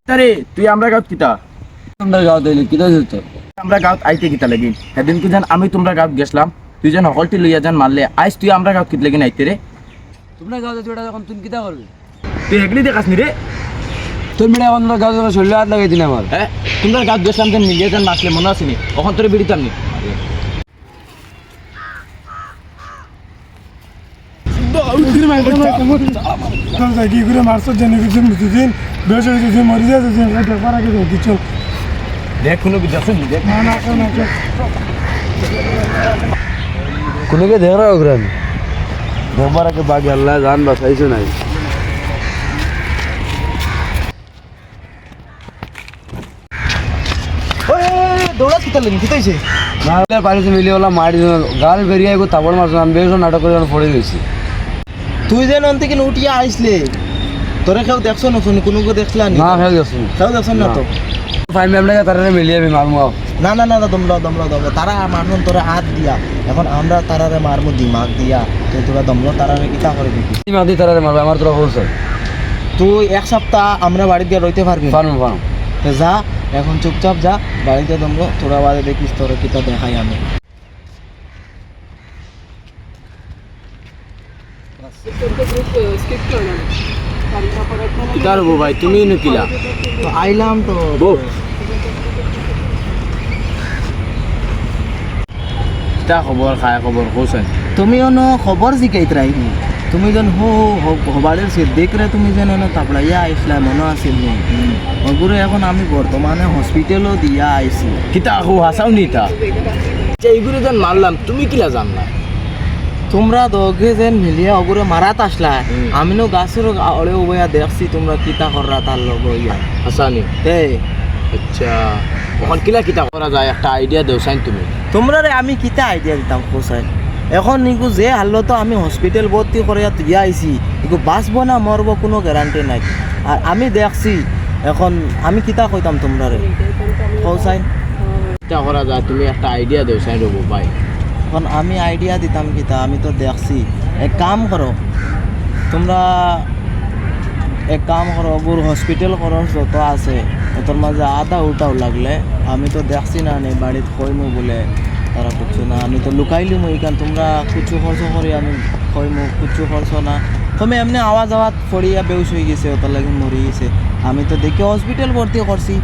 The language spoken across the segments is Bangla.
আরে তুই আমরা গাঁত কিতা আমরা গাঁৱত আহিলি কিতা হইছে আমরা গাঁত আইতে কিতা লাগিন সেদিন কি জান আমি তোমরা গাঁত গেছলাম তুই যেন হকলটি লইয়া যান মারলে আইস তুই আমরা গাঁত কিত লাগিন আইতে রে তোমরা গাঁৱত যোটা যখন তুই কিতা করবি তুই হেগলি দেখাস নি রে তোর মেয়ে এখন গাঁৱত শরীরে হাত লাগাই দিন আমার হ্যাঁ তোমরা গাঁত গেছলাম যেন মিলিয়ে যান মাসলে মনে আসেনি কখন তোরে বিড়িতাম নি কি করে মারছো জানি কিছু দুদিন বেশ হয়েছে মরে যাচ্ছে দেখবার আগে কিছু দেখ কোনো বিদ্যাসন দেখ না না না কোনোকে দেখ রা ওগ্রাম দেখবার আগে বাকি আল্লাহ জান বাঁচাইছে নাই দৌড়া কিতা লাগিন কিতাইছে না পারিছে মিলি ওলা মারি গাল বেরিয়ে গো তাবড় মারছ আমি বেশ নাটক করে পড়ে গেছি তুই যেন অন থেকে উঠিয়া আইসলে তোরে কেউ দেখছো না শুনি কোনো দেখলা নি না খেয়ে গেছি কেউ দেখছো না তো ফাইন ম্যামটাকে তারা মিলিয়ে আমি মারমু না না না না দমলা দমলা দমলা তারা মারুন তোরা হাত দিয়া এখন আমরা তারারে মারমু দিমাগ দিয়া তুই তোরা দমলো তারারে কিতা করে দিবি মাদি তারা মারবে আমার তোরা হোলসেল তুই এক সপ্তাহ আমরা বাড়ি দিয়ে রইতে পারবি পারমু পারমু তো যা এখন চুপচাপ যা বাড়িতে দমলো তোরা বাদে দেখিস তোরা কিতা দেখাই আমি কিতা হবো ভাই তুমি নকিলা তো আইলাম তো বউ কিতা খবর খায় খবর কোসেন তুমি অনো খবর জিকাইত রাইনি তুমি যেন হবাড়ির সে দেখরে তুমি যেন তাপড়াইয়া আইসলা মনে আসিল নি ওগুলো এখন আমি বর্তমানে হসপিটালও দিয়া আইছি কিতা হো হাসাও নিতা যে এইগুলো যেন মারলাম তুমি কিলা জানলা তোমরা দগে যেন মিলিয়া ওগুলো মারাত আসলা আমিনো গাছের অড়ে বইয়া দেখছি তোমরা কিতা কররা তার লগ ইয়া হাসানি তে আচ্ছা ওখান কিলা কিতা করা যায় একটা আইডিয়া দেও সাইন তুমি তোমরা রে আমি কিতা আইডিয়া দিতাম কোসাই এখন নিকু যে হারলো তো আমি হসপিটাল ভর্তি করে দিয়া আইছি ইকু বাঁচবো না মরবো কোনো গ্যারান্টি নাই আর আমি দেখছি এখন আমি কিতা কইতাম তোমরা রে কোসাই কিতা করা যায় তুমি একটা আইডিয়া দেও সাইন রবো ভাই এখন আমি আইডিয়া দিতাম কিতা আমি তো দেখছি এক কাম করো তোমরা এক কাম করো ওগুর হসপিটাল খরচ যত আছে তোর মাঝে আধা উল্টাও লাগলে আমি তো দেখছি না নে বাড়িত কইমু বলে তারা কিছু না আমি তো লুকাইলিমু এইখান তোমরা কিছু খরচ করি আমি কইমু কিছু খরচ না তুমি এমনি আওয়াজ পড়িয়া বেউস হয়ে গেছে ওটার লাগে মরে গেছে আমি তো দেখে হসপিটাল ভর্তি করছি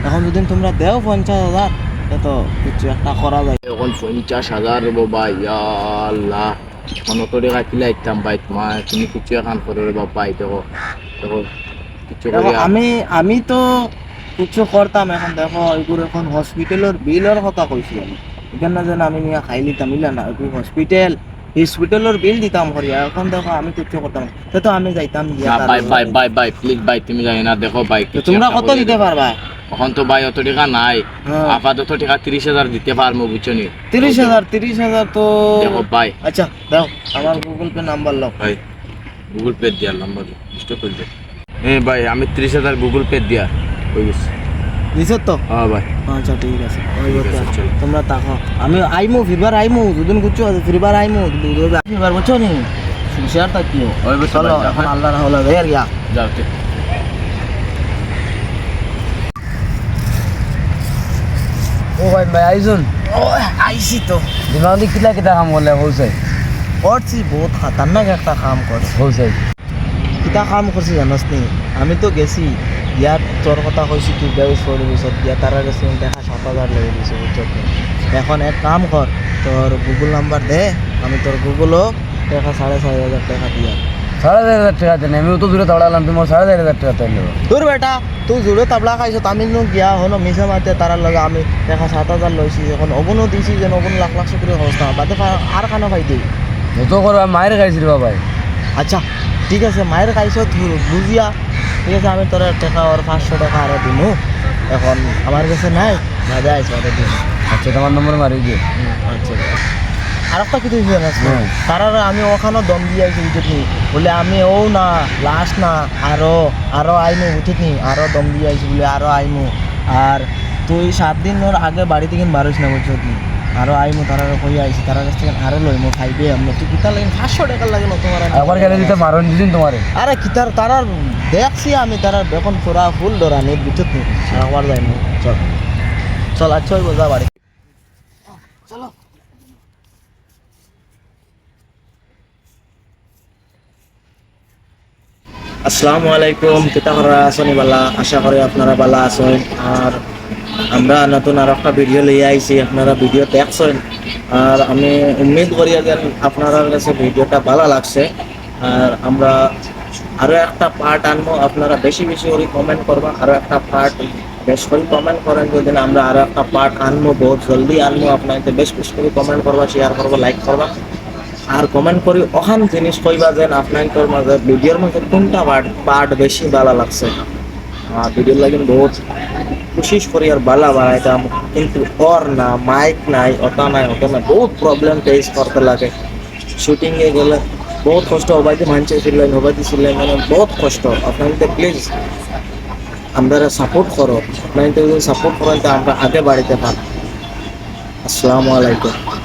এখন যদি তোমরা দেও 50,000 এত কিছু একটা করা যায় এখন 50,000 রবো ভাই আল্লাহ কোনো তো রেখা কিলা ইতাম ভাই তোমার তুমি কিছু এখন করে রে বাবা দেখো দেখো কিছু দেখো করে আমি তো কিছু করতাম এখন দেখো এগুলো এখন হসপিটালের বিলের কথা কইছি আমি এখানে যেন আমি নিয়ে খাই লিতাম ইলা না এগুলো হসপিটালের বিল দিতাম করিয়া এখন দেখো আমি কিছু করতাম তো আমি যাইতাম গিয়া না ভাই ভাই ভাই ভাই প্লিজ ভাই তুমি জানি না দেখো ভাই তো তোমরা কত দিতে পারবা এখন তো ভাই অত টাকা নাই হ্যাঁ। আপাতত টাকা 30,000 দিতে পারবো বুঝছো নি 30,000 তো দেখো ভাই আচ্ছা দাও আমার গুগল পে নাম্বার লাও ভাই গুগল পে দিয়া নাম্বার স্টপ করে দে ভাই আমি 30,000 গুগল পে দিয়া হয়ে গেছে দিছ তো হ্যাঁ ভাই আচ্ছা ঠিক আছে ঠিক আছে, চলো। তোমরা তাকো আমি আইমু ফিরবার আইমু দুদিন কুচু আছে ফিরবার আইমু ফিরবার বুঝছো নি শেয়ার থাকিও ওই বসে চলো ভাই, এখন আল্লাহ রাহলে বের গিয়া যাও তে ও ভাই ভাই আইসুন ও আইছি তো দিমাগ কিলা কিতা কাম করলে হোলসেল করছি বহুত খাতারনাক একটা কাম করছি হোলসেল কিতা কাম করছি জানাস নি আমি তো গেছি ইয়াত তোর কথা কইছি তুই বেউস করে পিছত দিয়া তারা গেছি দেখা 7,000 লেগে দিছে বুঝছো এখন এক কাম কর তোর গুগল নাম্বার দে আমি তোর গুগলও দেখা 4,500 টাকা দিয়া 4,500 টাকা দেন আমি তো দূরে তাড়ালাম তোমার 4,500 টাকা তাইলে তোর বেটা তুই জুড়ে তাবলা খাইছো আমি নো গিয়া হলো মিশে মাতে তারার লগে আমি দেখা 7,000 লইছি এখন অবনও দিছি যেন অবন লাখ লাখ করে হস্তা বাদে আর খানা পাইতে যত করো মায়ের খাইছি রে ভাই আচ্ছা ঠিক আছে মায়ের খাইছো তুই বুঝিয়া ঠিক আছে আমি তোর টাকা আর 500 টাকা আরো দিমু এখন আমার কাছে নাই বাদে আইস বাদে দিন আচ্ছা তোমার নম্বর মারি দিয়ে আচ্ছা আর একটা কিছু জানাস তারা আমি ওখানে দম দিয়ে আইছি বুঝিনি বলে আমি ও না লাস্ট না আরো আইমু বুঝিনি আরো দম দিয়ে আইছি বলে আরো আইমু আর তুই 7 দিন ওর আগে বাড়ি থেকে বারোস না বুঝছো আরো আইমু তারা কই আইছি তারা কাছ থেকে আরো লইমু খাইবে আমরা তুই কিতা লাগেন 500 টাকা লাগে না তোমার একবার গেলে দিতে মারণ দিদিন তোমারে আরে কিতার তারার দেখছি আমি তারার বেকন পুরা ফুল ধরা নেই বিচুত নেই একবার যাইমু চল চল আচ্ছা বোঝা বাড়ি আসসালামু আলাইকুম কিতা করা আছেন বালা আশা করি আপনারা বালা আছেন আর আমরা নতুন আর একটা ভিডিও লিয়ে আইছি আপনারা ভিডিও দেখছেন আর আমি উম্মিদ করি যে আপনারা কাছে ভিডিওটা ভালো লাগছে আর আমরা আরো একটা পার্ট আনবো আপনারা বেশি বেশি করে কমেন্ট করবা আরো একটা পার্ট বেশ করে কমেন্ট করেন যদি আমরা আরো একটা পার্ট আনবো বহুত জলদি আনবো আপনাদের বেশ বেশি করে কমেন্ট করবা শেয়ার করবা লাইক করবা আর কমেন্ট করি ওখান জিনিস কইবা যেন আপনাদের মাঝে ভিডিওর মধ্যে কোনটা পার্ট বেশি ভালো লাগছে আর ভিডিওর লাগেন বহুত কোশিশ করি আর ভালো বানাইতাম কিন্তু ওর না মাইক নাই ওটা নাই বহুত প্রবলেম ফেস করতে লাগে শুটিংয়ে গেলে বহুত কষ্ট হবাইতে মানছে ছিলেন মানে বহুত কষ্ট আপনাদের প্লিজ আমরা সাপোর্ট করো আপনাদের যদি সাপোর্ট করেন তো আমরা আগে বাড়িতে পারি আসসালামু আলাইকুম